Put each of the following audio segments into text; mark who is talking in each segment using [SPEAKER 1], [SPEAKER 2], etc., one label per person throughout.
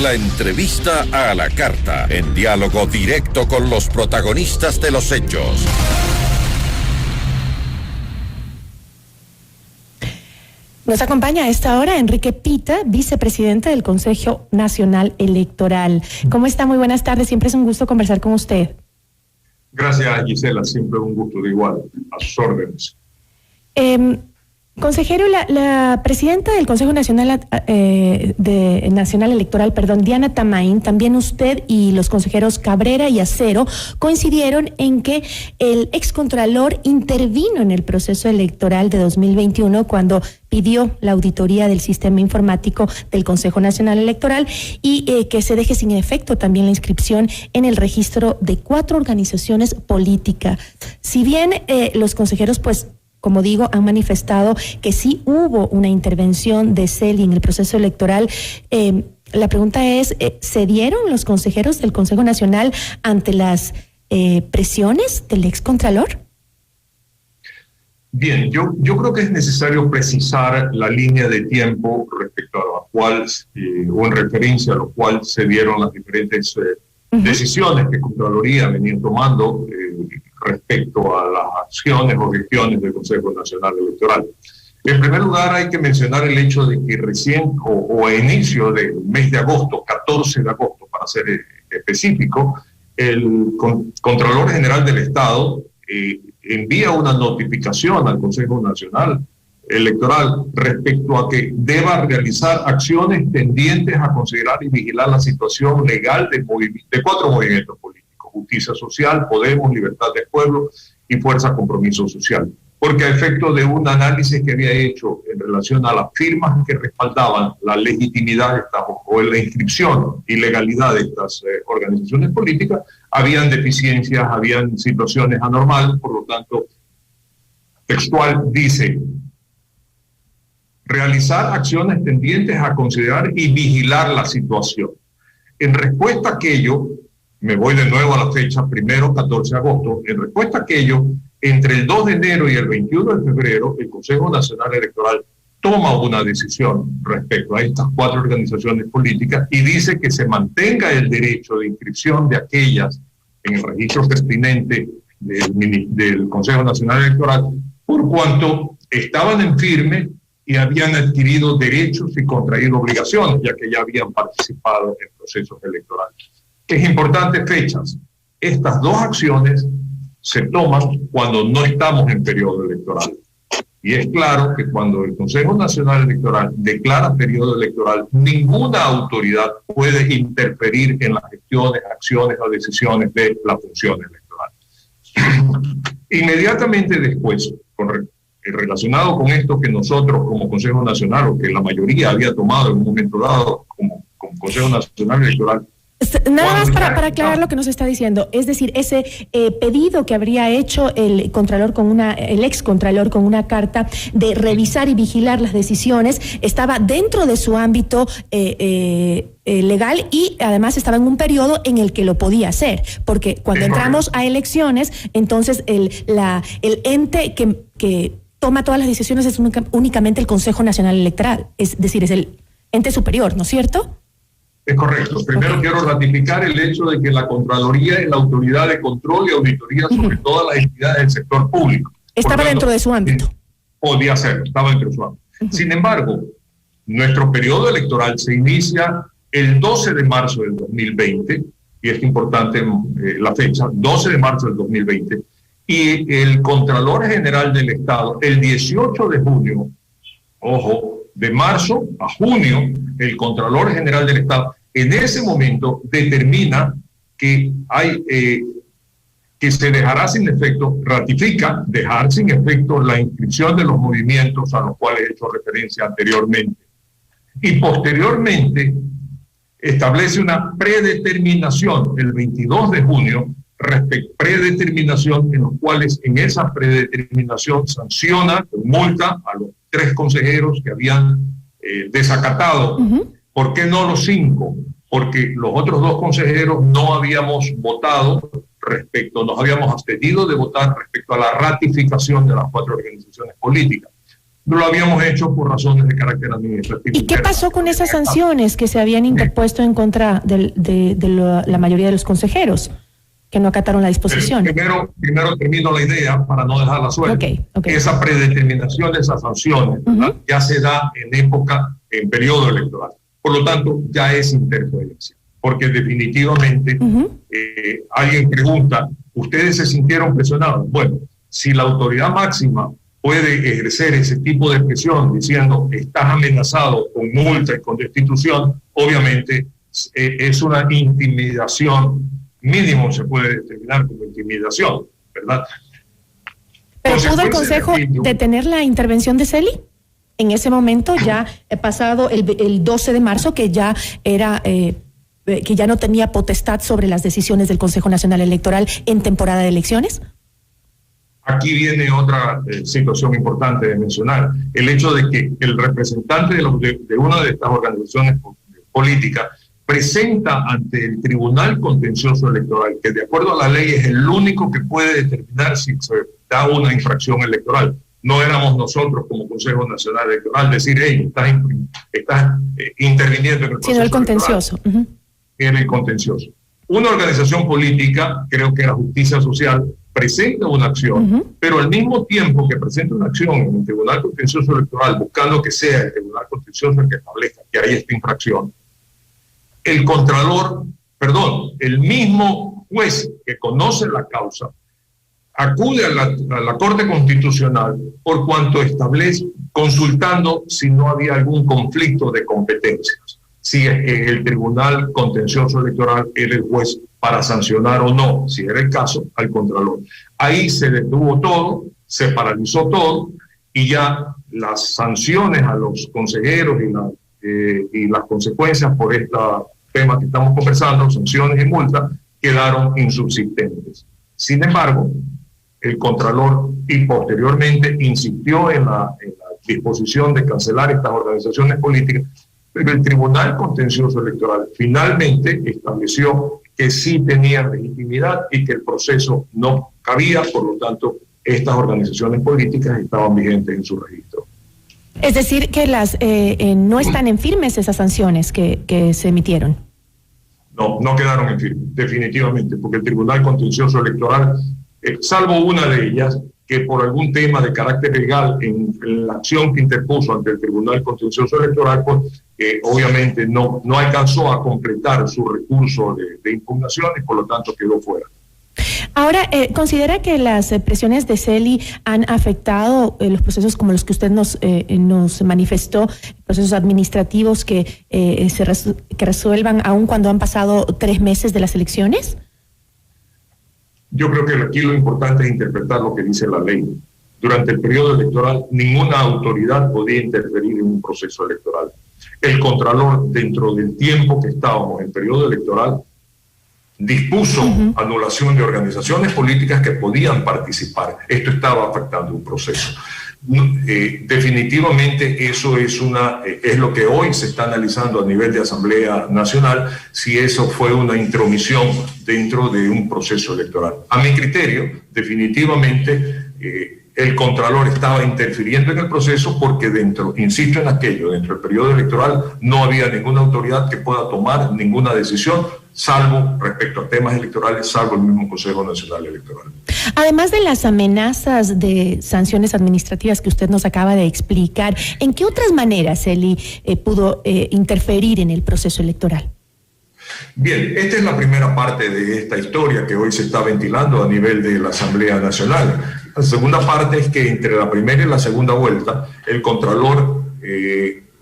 [SPEAKER 1] La entrevista a la carta, en diálogo directo con los protagonistas de los hechos.
[SPEAKER 2] Nos acompaña a esta hora Enrique Pita, vicepresidente del Consejo Nacional Electoral. ¿Cómo está? Muy buenas tardes, siempre es un gusto conversar con usted.
[SPEAKER 3] Gracias, Gisela, siempre un gusto de igual, a sus órdenes.
[SPEAKER 2] Consejero, la presidenta del Consejo Nacional Nacional Electoral, Diana Tamain, también usted y los consejeros Cabrera y Acero coincidieron en que el excontralor intervino en el proceso electoral de 2021 cuando pidió la auditoría del sistema informático del Consejo Nacional Electoral y que se deje sin efecto también la inscripción en el registro de 4 organizaciones políticas. Si bien los consejeros, como digo, han manifestado que sí hubo una intervención de CELI en el proceso electoral. La pregunta es, ¿cedieron los consejeros del Consejo Nacional ante las presiones del excontralor?
[SPEAKER 3] Bien, yo creo que es necesario precisar la línea de tiempo respecto a la cual, o en referencia a lo cual se dieron las diferentes decisiones que Contraloría venía tomando respecto a las acciones o gestiones del Consejo Nacional Electoral. En primer lugar, hay que mencionar el hecho de que recién, o a inicio del mes de agosto, 14 de agosto para ser específico, el Contralor General del Estado envía una notificación al Consejo Nacional Electoral respecto a que deba realizar acciones tendientes a considerar y vigilar la situación legal de 4 movimientos políticos: Justicia Social, Podemos, Libertad del Pueblo y Fuerza Compromiso Social. Porque a efecto de un análisis que había hecho en relación a las firmas que respaldaban la legitimidad de estas, o la inscripción y legalidad de estas organizaciones políticas, habían deficiencias, habían situaciones anormales. Por lo tanto, textual dice: realizar acciones tendientes a considerar y vigilar la situación. En respuesta a aquello, me voy de nuevo a la fecha, 14 de agosto, en respuesta a aquello, entre el 2 de enero y el 21 de febrero, el Consejo Nacional Electoral toma una decisión respecto a estas 4 organizaciones políticas y dice que se mantenga el derecho de inscripción de aquellas en el registro pertinente del Consejo Nacional Electoral, por cuanto estaban en firme y habían adquirido derechos y contraído obligaciones, ya que ya habían participado en procesos electorales. Es importante fechas. Estas 2 acciones se toman cuando no estamos en periodo electoral. Y es claro que cuando el Consejo Nacional Electoral declara periodo electoral, ninguna autoridad puede interferir en las gestiones, acciones o decisiones de la función electoral. Inmediatamente después, relacionado con esto que nosotros como Consejo Nacional, o que la mayoría había tomado en un momento dado como Consejo Nacional Electoral.
[SPEAKER 2] Nada más para aclarar lo que nos está diciendo, es decir, ese pedido que habría hecho el excontralor con una carta de revisar y vigilar las decisiones estaba dentro de su ámbito legal y además estaba en un periodo en el que lo podía hacer, porque cuando entramos a elecciones, entonces el ente que toma todas las decisiones es únicamente el Consejo Nacional Electoral, es decir, es el ente superior, ¿no es cierto?
[SPEAKER 3] Es correcto. Primero quiero ratificar el hecho de que la Contraloría es la autoridad de control y auditoría sobre todas las entidades del sector público.
[SPEAKER 2] Estaba dentro de su ámbito.
[SPEAKER 3] Podía ser, estaba dentro de su ámbito. Sin embargo, nuestro periodo electoral se inicia el 12 de marzo del 2020, y es importante la fecha, 12 de marzo del 2020, y el Contralor General del Estado, el 18 de junio, ojo, de marzo a junio, el Contralor General del Estado en ese momento determina que que se dejará sin efecto, ratifica dejar sin efecto la inscripción de los movimientos a los cuales he hecho referencia anteriormente. Y posteriormente establece una predeterminación el 22 de junio, predeterminación en los cuales en esa predeterminación sanciona, multa a los 3 consejeros que habían desacatado. ¿Por qué no los 5? Porque los otros 2 consejeros no habíamos votado nos habíamos abstenido de votar respecto a la ratificación de las 4 organizaciones políticas. No lo habíamos hecho por razones de carácter administrativo.
[SPEAKER 2] ¿Y qué pasó con esas sanciones que se habían interpuesto en contra de la mayoría de los consejeros que no acataron la disposición?
[SPEAKER 3] Primero termino la idea para no dejarla suelta.
[SPEAKER 2] Okay.
[SPEAKER 3] Esa predeterminación de esas sanciones ya se da en periodo electoral. Por lo tanto, ya es interferencia. Porque definitivamente alguien pregunta, ¿ustedes se sintieron presionados? Bueno, si la autoridad máxima puede ejercer ese tipo de presión diciendo estás amenazado con multa y con destitución, obviamente es una intimidación, mínimo se puede determinar como intimidación, ¿verdad?
[SPEAKER 2] ¿Pero pudo el Consejo detener la intervención de Celi? En ese momento, ya pasado el 12 de marzo, que ya era... que ya no tenía potestad sobre las decisiones del Consejo Nacional Electoral en temporada de elecciones?
[SPEAKER 3] Aquí viene otra situación importante de mencionar. El hecho de que el representante de una de estas organizaciones políticas presenta ante el Tribunal Contencioso Electoral, que de acuerdo a la ley es el único que puede determinar si se da una infracción electoral. No éramos nosotros como Consejo Nacional Electoral decir, hey, estás interviniendo en el proceso
[SPEAKER 2] sino el contencioso.
[SPEAKER 3] En el contencioso. Una organización política, creo que la Justicia Social, presenta una acción, pero al mismo tiempo que presenta una acción en el Tribunal Contencioso Electoral, buscando que sea el Tribunal Contencioso el que establezca que hay esta infracción, el mismo juez que conoce la causa, acude a la Corte Constitucional por cuanto establece, consultando si no había algún conflicto de competencias, si el Tribunal Contencioso Electoral era el juez para sancionar o no, si era el caso, al Contralor. Ahí se detuvo todo, se paralizó todo, y ya las sanciones a los consejeros y las consecuencias por este tema que estamos conversando, sanciones y multas, quedaron insubsistentes. Sin embargo, el Contralor y posteriormente insistió en la disposición de cancelar estas organizaciones políticas, pero el Tribunal Contencioso Electoral finalmente estableció que sí tenían legitimidad y que el proceso no cabía, por lo tanto, estas organizaciones políticas estaban vigentes en su registro.
[SPEAKER 2] Es decir, que no están en firmes esas sanciones que se emitieron.
[SPEAKER 3] No quedaron en firme, definitivamente, porque el Tribunal Contencioso Electoral, salvo una de ellas, que por algún tema de carácter legal en la acción que interpuso ante el Tribunal Contencioso Electoral, pues obviamente no alcanzó a completar su recurso de impugnación y por lo tanto quedó fuera.
[SPEAKER 2] Ahora, ¿considera que las presiones de Celi han afectado los procesos como los que usted nos manifestó, procesos administrativos que resuelvan aún cuando han pasado 3 meses de las elecciones?
[SPEAKER 3] Yo creo que aquí lo importante es interpretar lo que dice la ley. Durante el periodo electoral, ninguna autoridad podía interferir en un proceso electoral. El Contralor, dentro del tiempo que estábamos en periodo electoral, dispuso anulación de organizaciones políticas que podían participar. Esto estaba afectando un proceso. Definitivamente eso es lo que hoy se está analizando a nivel de Asamblea Nacional, si eso fue una intromisión dentro de un proceso electoral. A mi criterio, definitivamente el Contralor estaba interfiriendo en el proceso porque insisto en aquello, dentro del periodo electoral no había ninguna autoridad que pueda tomar ninguna decisión, salvo respecto a temas electorales, salvo el mismo Consejo Nacional Electoral.
[SPEAKER 2] Además de las amenazas de sanciones administrativas que usted nos acaba de explicar, ¿en qué otras maneras Celi pudo interferir en el proceso electoral?
[SPEAKER 3] Bien, esta es la primera parte de esta historia que hoy se está ventilando a nivel de la Asamblea Nacional. La segunda parte es que entre la primera y la segunda vuelta, el Contralor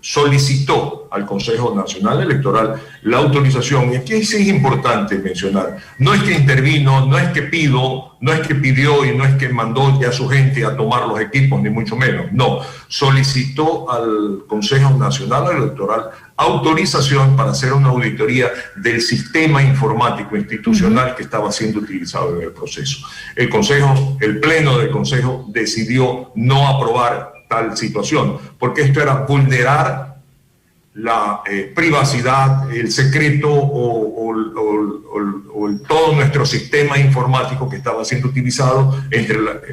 [SPEAKER 3] solicitó al Consejo Nacional Electoral la autorización, y aquí sí es importante mencionar, no es que intervino, no es que pidió y no es que mandó ya a su gente a tomar los equipos, ni mucho menos, no, solicitó al Consejo Nacional Electoral autorización para hacer una auditoría del sistema informático institucional que estaba siendo utilizado en el proceso. El Pleno del Consejo decidió no aprobar tal situación, porque esto era vulnerar la privacidad, el secreto todo nuestro sistema informático que estaba siendo utilizado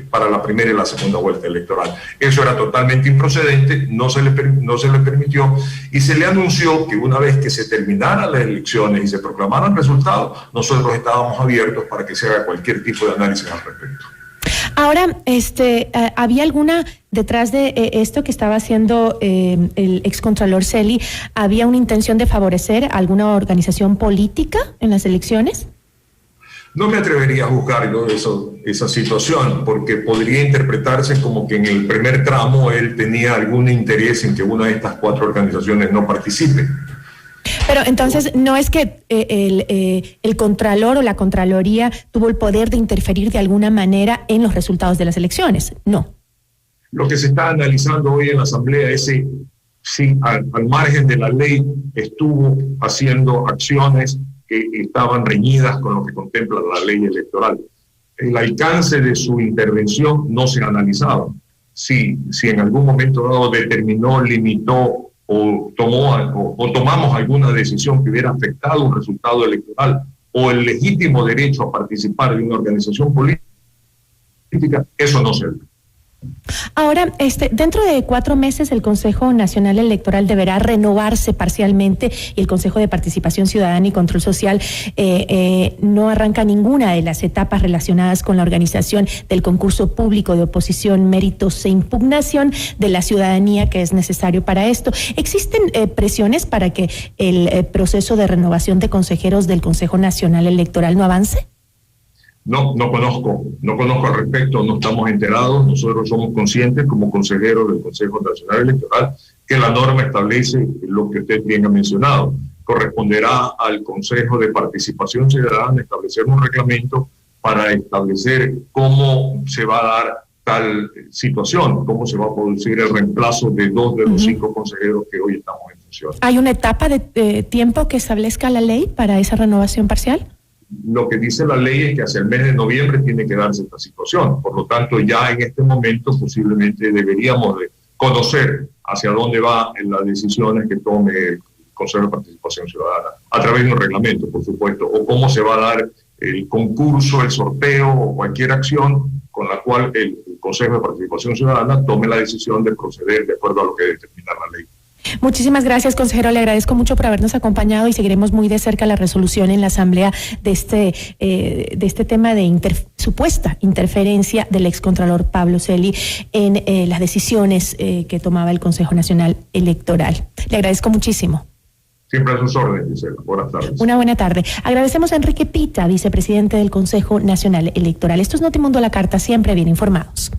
[SPEAKER 3] para la primera y la segunda vuelta electoral. Eso era totalmente improcedente, no se le permitió, y se le anunció que una vez que se terminaran las elecciones y se proclamaran resultados, nosotros estábamos abiertos para que se haga cualquier tipo de análisis al respecto.
[SPEAKER 2] Ahora, ¿había alguna, detrás de esto que estaba haciendo el excontralor Celi, había una intención de favorecer a alguna organización política en las elecciones?
[SPEAKER 3] No me atrevería a juzgar yo esa situación, porque podría interpretarse como que en el primer tramo él tenía algún interés en que una de estas 4 organizaciones no participe.
[SPEAKER 2] Pero entonces, ¿no es que el Contralor o la Contraloría tuvo el poder de interferir de alguna manera en los resultados de las elecciones? No.
[SPEAKER 3] Lo que se está analizando hoy en la Asamblea es si al margen de la ley estuvo haciendo acciones que estaban reñidas con lo que contempla la ley electoral. El alcance de su intervención no se ha analizado. Si en algún momento dado determinó, limitó o tomamos alguna decisión que hubiera afectado un resultado electoral o el legítimo derecho a participar de una organización política, eso no se ve.
[SPEAKER 2] Ahora, dentro de 4 meses el Consejo Nacional Electoral deberá renovarse parcialmente y el Consejo de Participación Ciudadana y Control Social no arranca ninguna de las etapas relacionadas con la organización del concurso público de oposición, méritos e impugnación de la ciudadanía que es necesario para esto. ¿Existen presiones para que el proceso de renovación de consejeros del Consejo Nacional Electoral no avance?
[SPEAKER 3] No conozco al respecto, no estamos enterados. Nosotros somos conscientes como consejeros del Consejo Nacional Electoral que la norma establece lo que usted bien ha mencionado. Corresponderá al Consejo de Participación Ciudadana establecer un reglamento para establecer cómo se va a dar tal situación, cómo se va a producir el reemplazo de 2 de los 5 consejeros que hoy estamos en función.
[SPEAKER 2] ¿Hay una etapa de tiempo que establezca la ley para esa renovación parcial?
[SPEAKER 3] Lo que dice la ley es que hacia el mes de noviembre tiene que darse esta situación. Por lo tanto, ya en este momento posiblemente deberíamos de conocer hacia dónde va en las decisiones que tome el Consejo de Participación Ciudadana, a través de un reglamento, por supuesto, o cómo se va a dar el concurso, el sorteo o cualquier acción con la cual el Consejo de Participación Ciudadana tome la decisión de proceder de acuerdo a lo que determina la ley.
[SPEAKER 2] Muchísimas gracias, consejero. Le agradezco mucho por habernos acompañado y seguiremos muy de cerca la resolución en la Asamblea de este tema de supuesta interferencia del excontralor Pablo Celi en las decisiones que tomaba el Consejo Nacional Electoral. Le agradezco muchísimo.
[SPEAKER 3] Siempre a sus órdenes, Gisela. Buenas tardes.
[SPEAKER 2] Una buena tarde. Agradecemos a Enrique Pita, vicepresidente del Consejo Nacional Electoral. Esto es Notimundo a la Carta, siempre bien informados.